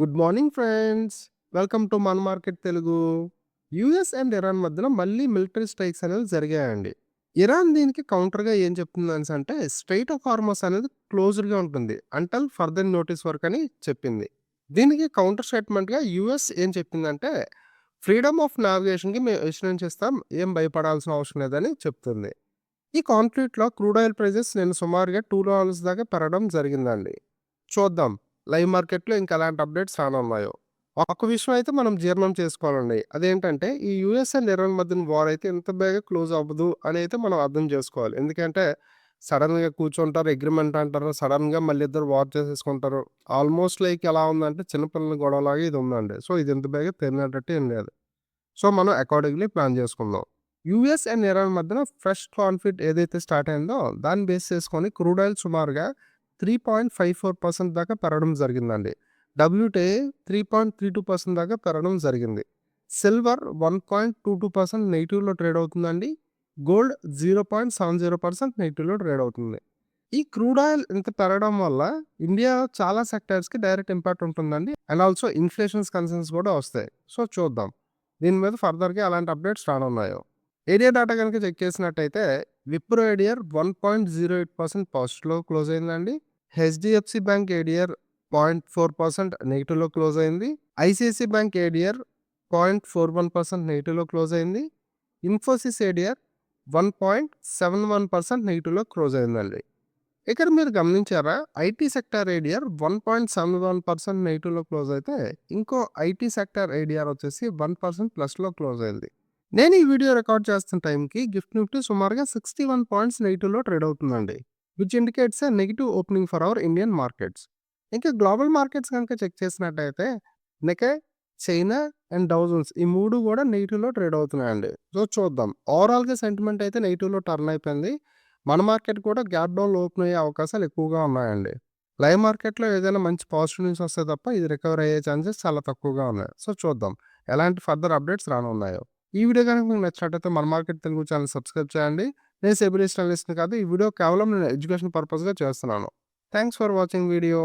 Good morning friends. Welcome to మన market Telugu. US and Iran మధ్యన మళ్ళీ మిలిటరీ స్ట్రైక్స్ అనేవి జరిగాయండి. ఇరాన్ దీనికి కౌంటర్‌గా ఏం చెప్తుందనేసంటే స్ట్రెయిట్ ఆఫ్ హార్మస్ అనేది క్లోజ్డ్‌గా ఉంటుంది. అంటిల్ ఫర్దర్ నోటీస్ వర్క్ అని చెప్పింది. దీనికి కౌంటర్ స్టేట్మెంట్‌గా యూఎస్ ఏం చెప్పిందంటే ఫ్రీడమ్ ఆఫ్ నావిగేషన్‌కి మేము విశ్లేషిస్తాం. ఏం భయపడాల్సిన అవసరం లేదని చెప్తుంది. ఈ కాన్ఫ్లిక్ట్‌లో క్రూడ్ ఆయిల్ ప్రైజెస్ నిన్న సుమారుగా $2 దాకా పెరగడం జరిగిందండి. చూద్దాం లైవ్ మార్కెట్‌లో ఇంకా ఎలాంటి అప్డేట్స్ రానున్నాయో. ఒక విషయం అయితే మనం జీర్ణం చేసుకోవాలండి. అదేంటంటే ఈ యూఎస్ అండ్ ఇరాన్ మధ్యన వార్ అయితే ఇంత బేగా క్లోజ్ అవ్వదు అని అయితే మనం అర్థం చేసుకోవాలి. ఎందుకంటే సడెన్‌గా కూర్చుంటారు, అగ్రీమెంట్ అంటారు. సడెన్‌గా మళ్ళీ ఇద్దరు వార్ చేసేసుకుంటారు. ఆల్మోస్ట్ లైక్ ఎలా ఉందంటే చిన్న పిల్లల గొడవలాగా ఇది ఉందండి. సో ఇది ఇంత బేగా తేలినట్టు ఏం లేదు. సో మనం అకార్డింగ్‌లీ ప్లాన్ చేసుకుందాం. యూఎస్ అండ్ ఇరాన్ మధ్యన ఫ్రెష్ కాన్ఫ్లిక్ట్ ఏదైతే స్టార్ట్ అయిందో దాన్ని బేస్ చేసుకొని క్రూడ్ ఆయిల్ సుమారుగా 3.54% దాకా పెరగడం జరిగిందండి. డబ్ల్యూటీఐ 3.32% దాకా పెరగడం జరిగింది. సిల్వర్ 1.22% నెగెటివ్‌లో ట్రేడ్ అవుతుందండి. గోల్డ్ 0.70% నెగెటివ్‌లో ట్రేడ్ అవుతుంది. ఈ క్రూడ్ ఆయిల్ ఇంత పెరగడం వల్ల ఇండియా చాలా సెక్టార్స్‌కి డైరెక్ట్ ఇంపాక్ట్ ఉంటుందండి. అండ్ ఆల్సో ఇన్‌ఫ్లేషన్స్ కన్సర్న్స్ కూడా వస్తాయి. సో చూద్దాం. దీని మీద ఫర్దర్‌గా ఎలాంటి అప్డేట్స్ రానున్నాయో. ఏరియా డేటా గనుక చెక్ చేసినట్టయితే విప్రో ఏడిఆర్ 1.08% పాజిటివ్‌లో క్లోజ్ అయిందండి. హెచ్‌డిఎఫ్‌సి బ్యాంక్ ఏడిఆర్ 0.4% నెగెటివ్‌లో క్లోజ్ అయింది. ఐసీఐసీ బ్యాంక్ ఏడిఆర్ 0.41% నెగెటివ్‌లో క్లోజ్ అయింది. ఇన్ఫోసిస్ ఏడిఆర్ 1.71% నెగెటివ్‌లో క్లోజ్ అయిందండి. ఇక్కడ మీరు గమనించారా? ఐటీ సెక్టార్ ఏడిఆర్ 1.71% నెగెటివ్‌లో క్లోజ్ అయితే, ఇంకో ఐటీ సెక్టార్ ఏడిఆర్ వచ్చేసి 1% ప్లస్‌లో క్లోజ్ అయింది. నేను ఈ వీడియో రికార్డ్ చేస్తున్న టైంకి గిఫ్ట్ నిఫ్టీ సుమారుగా 61 పాయింట్స్ నెగెటివ్‌లో ట్రేడ్ అవుతుందండి. Which indicates a negative opening for our Indian markets. ఇంకా గ్లోబల్ మార్కెట్స్ గనుక చెక్ చేసినట్టయితే Nikkei, China and Dow Jones ఈ 3 కూడా నెగెటివ్‌లో ట్రేడ్ అవుతున్నాయండి. సో చూద్దాం. ఓవరాల్‌గా సెంటిమెంట్ అయితే నెగెటివ్‌లో టర్న్ అయిపోయింది. మన మార్కెట్ కూడా గ్యాప్ డౌన్‌లో ఓపెన్ అయ్యే అవకాశాలు ఎక్కువగా ఉన్నాయండి. లైవ్ మార్కెట్‌లో ఏదైనా మంచి పాజిటివ్ న్యూస్ వస్తే తప్ప ఇది రికవర్ అయ్యే ఛాన్సెస్ చాలా తక్కువగా ఉన్నాయి. సో చూద్దాం ఎలాంటి ఫర్దర్ అప్డేట్స్ రానున్నాయో. ఈ వీడియో గనుక మీకు నచ్చినట్టయితే మన మార్కెట్ తెలుగు ఛానల్ సబ్స్క్రైబ్ చేయండి. నేను సెబీ లిస్ట్‌ని కాదు. ఈ వీడియో కేవలం నేను ఎడ్యుకేషన్ పర్పస్‌గా చేస్తున్నాను. Thanks for watching video.